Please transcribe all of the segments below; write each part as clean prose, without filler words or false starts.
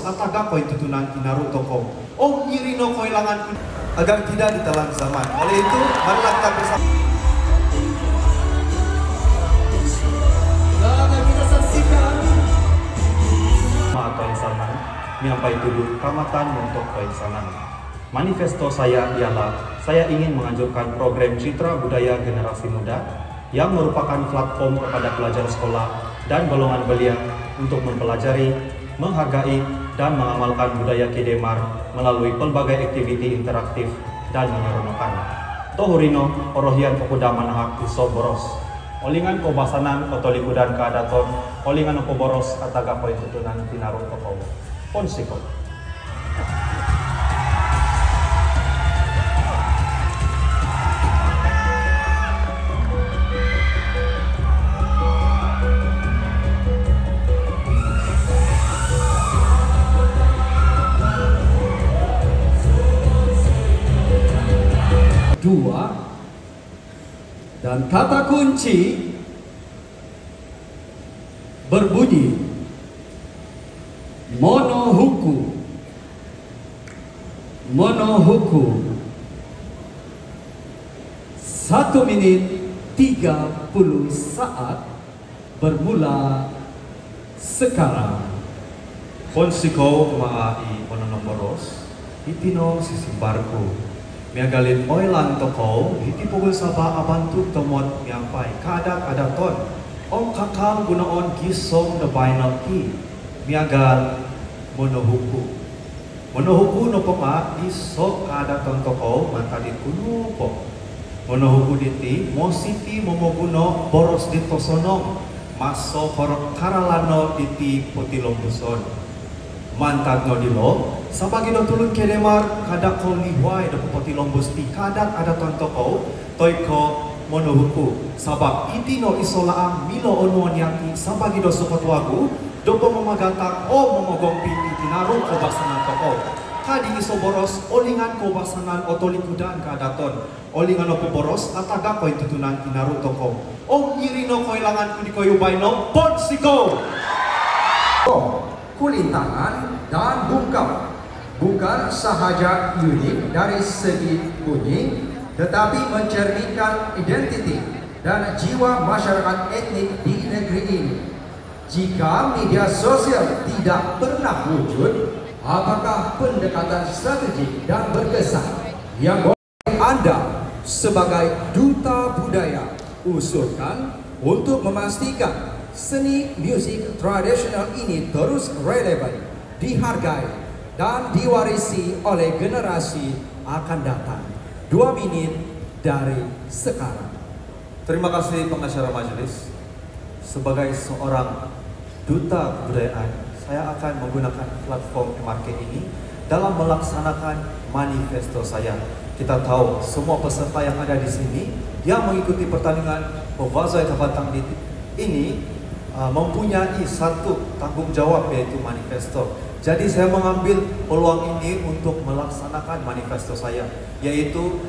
ataga koy tutunan kinaru toko. Oh nyirino koy langan agar tidak ditelan zaman. Oleh itu, marilah kita bersama. Nah, kita saksikan atau insanan nyampai tuduh kamatan untuk keinsanan. Manifesto saya ialah saya ingin menganjurkan program Citra Budaya Generasi Muda yang merupakan platform kepada pelajar sekolah dan golongan belia untuk mempelajari, menghargai, dan mengamalkan budaya Kedemar melalui pelbagai aktiviti interaktif dan menyeronokkan. Tohurino orohian pemuda manahak iso boros. Olingan ko basanan otolikudan kaadaton, olingan ko boros ataga poin tutunan tinaru toko. Ponsiko. dua dan kata kunci berbunyi monohuku. Monohuku 1 menit 30 saat bermula sekarang. Ponsiko maai pononomboros, itino sisimbarku. Miagalin oilan toko, hiti pukul saba abantuk tomot miampai kadak adaton. Om kakang gunaon kisong na bainal ki. Miagal monohuku. Monohuku no poma isok kadaton toko mantadit kuno po. Monohuku diti mositi momoguno boros dito sonong. Maso karalano diti putilong buson. Mantag no dilo, sabagi no tulun Kedemar kadak ko liway do poti lombosti kadak ada tantoko toy ko monohuku sabab iti no isolaang milo onuan yaki sabagi do sukotwagu do pemamagatang o momogong piti tinaru ko basanan toko kadi iso boros olingan ko basanan otolikudan kadaton olingan no boros ataga koy tutunan tinaru toko o nyirino koy langan kudi koy ubay no ponsiko. Kulintangan dan bungkam bukan sahaja unik dari segi bunyi, tetapi mencerminkan identiti dan jiwa masyarakat etnik di negeri ini. Jika media sosial tidak pernah wujud, apakah pendekatan strategik dan berkesan yang Anda sebagai duta budaya usulkan untuk memastikan seni musik tradisional ini terus relevan, dihargai, dan diwarisi oleh generasi akan datang? 2 menit dari sekarang. Terima kasih pengacara majelis. Sebagai seorang duta kebudayaan, saya akan menggunakan platform MRK ini dalam melaksanakan manifesto saya. Kita tahu semua peserta yang ada di sini yang mengikuti pertandingan Pevazai Tabatang ini mempunyai satu tanggung jawab, yaitu manifesto. Jadi saya mengambil peluang ini untuk melaksanakan manifesto saya, yaitu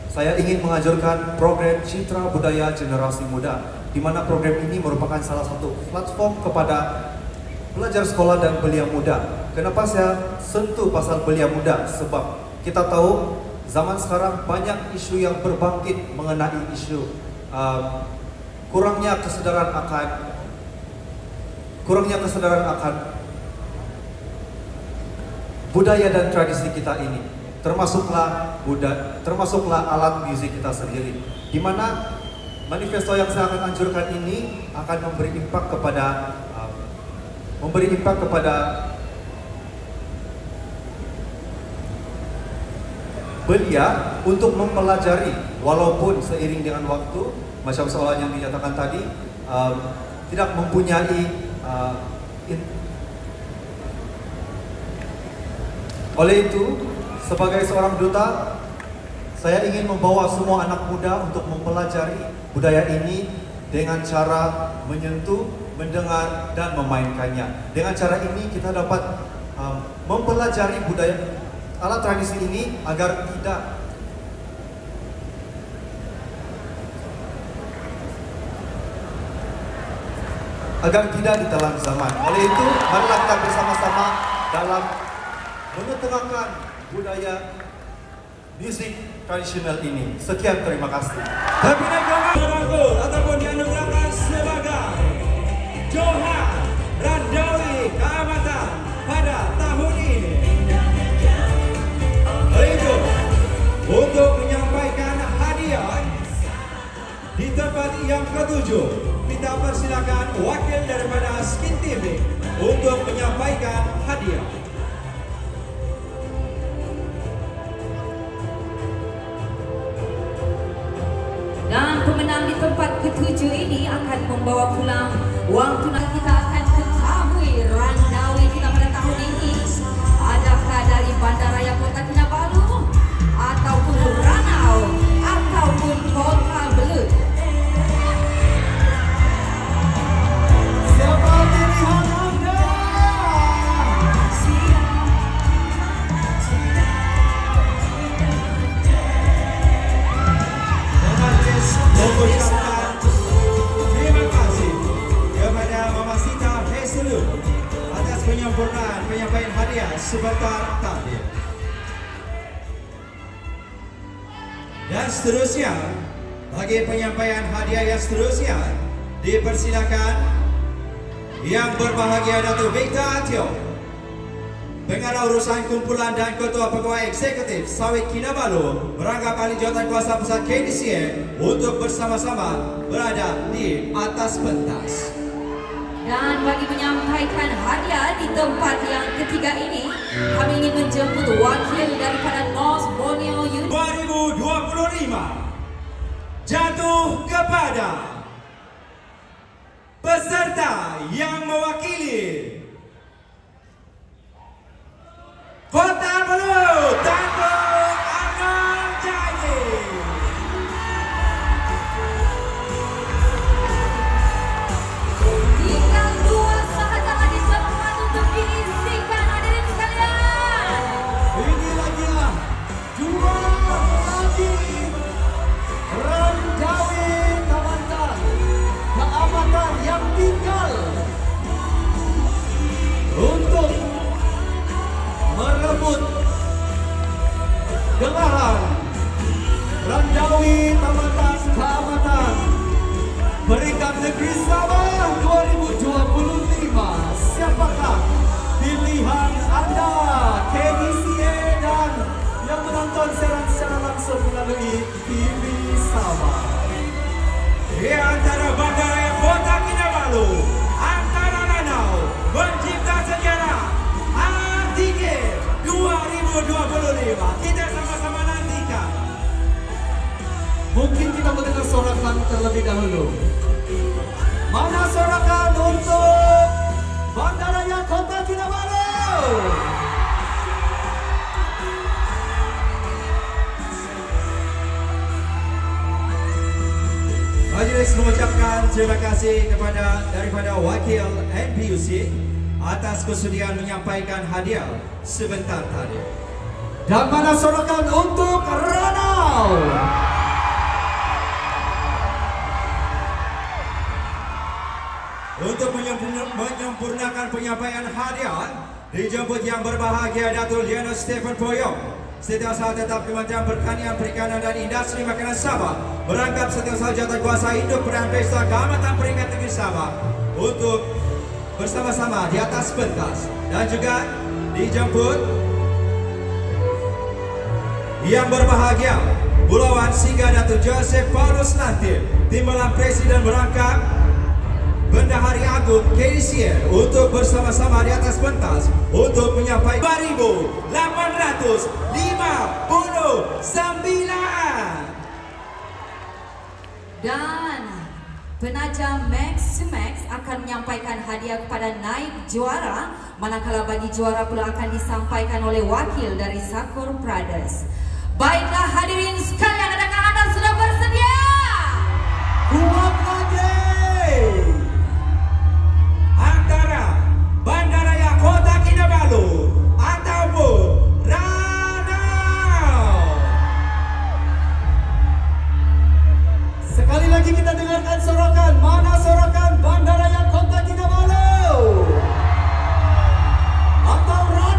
saya ingin mengajarkan program Citra Budaya Generasi Muda, di mana program ini merupakan salah satu platform kepada pelajar sekolah dan belia muda. Kenapa saya sentuh pasal belia muda? Sebab kita tahu zaman sekarang banyak isu yang berbangkit mengenai isu kurangnya kesadaran akan budaya dan tradisi kita ini, termasuklah alat musik kita sendiri, di mana manifesto yang saya akan anjurkan ini akan memberi impak kepada belia untuk mempelajari, walaupun seiring dengan waktu, macam soalan yang dinyatakan tadi, tidak mempunyai oleh itu, sebagai seorang duta, saya ingin membawa semua anak muda untuk mempelajari budaya ini dengan cara menyentuh, mendengar, dan memainkannya. Dengan cara ini kita dapat mempelajari budaya alat tradisi ini agar tidak ditelan zaman. Oleh itu, marilah kita bersama-sama dalam mengetengahkan budaya musik tradisional ini. Sekian, terima kasih. Terpilih Bangkul ataupun dianugerahkan sebagai Johan Randawi Keamatan pada tahun ini. Itu untuk menyampaikan hadiah di tempat yang ketujuh, kita persilakan wakil daripada Skin TV untuk menyampaikan hadiah. Dan pemenang di tempat ketujuh ini akan membawa pulang wang tunai. Kita akan ketahui Randawi kita pada tahun ini adakah dari Bandaraya Kota Kinabalu ataupun Ranau ataupun Kota Belud. Siapa pilihan Anda? Mengucapkan terima kasih kepada Mama Sita Heselu atas penyempurnaan penyampaian hadiah sebentar tadi. Dan seterusnya, bagi penyampaian hadiah yang seterusnya, dipersilakan yang berbahagia Datuk Victor Atio, Pengarah Urusan Kumpulan dan Ketua Pegawai Eksekutif Sawit Kinabalu, merangkap ahli jawatan kuasa pusat KDCA untuk bersama-sama berada di atas pentas. Dan bagi menyampaikan hadiah di tempat yang ketiga ini, kami ingin menjemput wakil daripada North Borneo Youth 2025 jatuh kepada peserta yang mewakili Kota Belud, Datuk Anang Jaya. Tinggal dua sahaja lagi selamat untuk diisikan hadirin sekalian. Inilah dia dua lagi Randawi Keamatan yang tinggal untuk merebut gelaran Randawi Keamatan Peringkat Negeri Sabah 2025. Siapakah pilihan Anda, KDCA dan yang menonton siaran secara langsung melalui TV Sabah? Di antara Bandaraya Kota Kinabalu, antara Ranau mencipta sejarah RTK 2025. Kita sama-sama nantikan. Mungkin kita mendengar sorakan terlebih dahulu. Mana sorakan untuk Bandaraya Kota Kinabalu? Majelis mengucapkan terima kasih daripada wakil NPUC atas kesudian menyampaikan hadiah sebentar tadi. Dan mana sorakan untuk Ranau? Untuk menyempurnakan penyampaian hadiah, dijemput yang berbahagia Datuk Leonard Stephen Poyong, Setiausaha Tetap Kementerian Pertanian, Perikanan dan Industri Makanan Sabah, merangkap Setiausaha Jawatan Kuasa Induk Perahan Pesta Keamatan Peringkat Negeri Sabah untuk bersama-sama di atas pentas. Dan juga dijemput yang berbahagia Pulauan Singa Datuk Joseph Paulus Latif, Timbalan Presiden merangkap Bendahari Agung KDCA untuk bersama-sama di atas pentas untuk menyampaikan 2,859. Dan penajam Max Max akan menyampaikan hadiah kepada naib juara, manakala bagi juara pula akan disampaikan oleh wakil dari Sakur Brothers. Baiklah hadirin sekalian, adakah anda sudah bersedia? Kuat lagi! Antara Bandaraya Kota Kinabalu ataupun Ranau. Sekali lagi kita dengarkan sorakan. Mana sorakan Bandaraya Kota Kinabalu? Atau Ranau?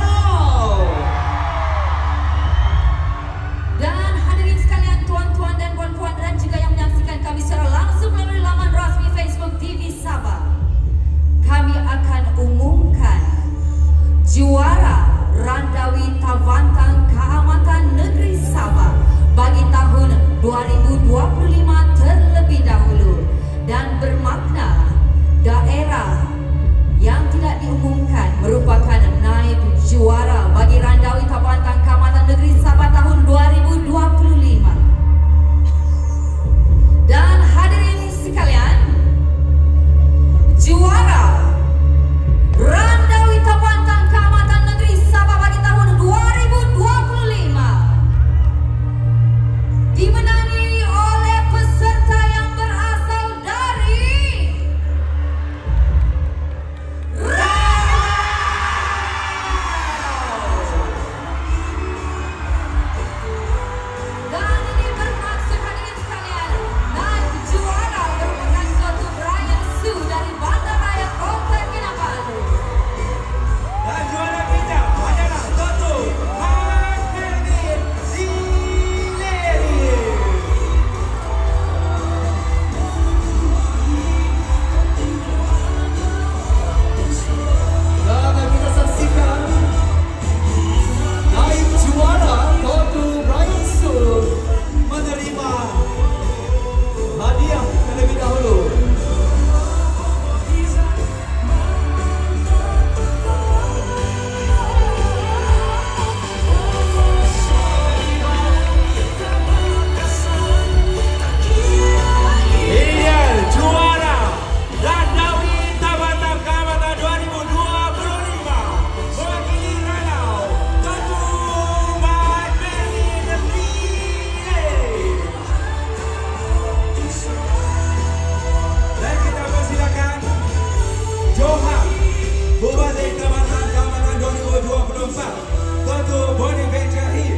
Toto Boni Benjahit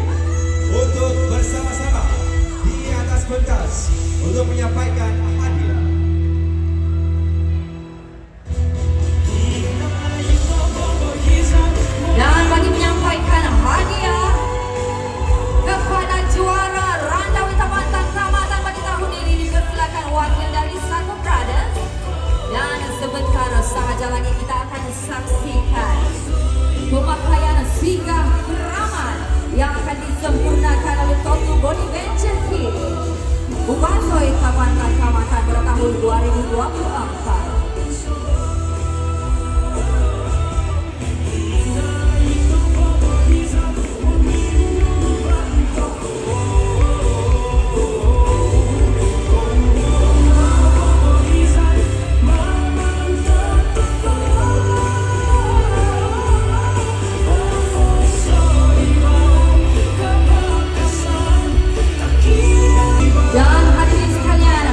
untuk bersama-sama di atas pentas untuk menyampaikan hadiah. Dan bagi menyampaikan hadiah kepada juara Randawi Tamantan Kecamatan pada tahun ini dipersilakan wakil dari Sago Brothers. Dan sebentar sahaja lagi kita akan saksikan pemakaian sigah keramat yang akan disempurnakan oleh Toto Boni Benjahit Bupasoi Tamantan Kecamatan pada tahun 2024. Dan hadirin sekalian,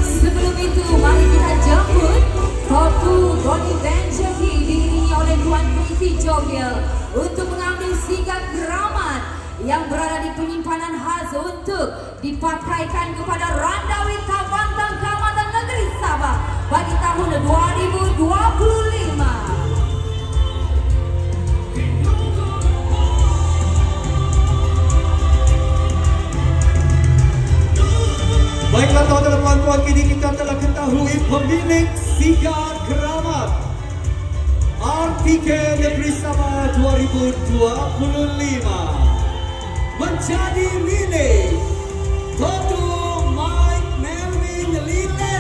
sebelum itu mari kita jemput Toto Boni Benjahit diiringi oleh Tuan Priti Jovial untuk mengambil sigah keramat yang berada di penyimpanan khas untuk dipakaikan kepada Randawi Tamantan Kecamatan Negeri Sabah bagi tahun 2025. Baiklah tuan-tuan dan puan-puan, kini kita telah ketahui pemilik sigah keramat RTK Negeri Sabah 2025 menjadi milik Toto Mike Melvin Lile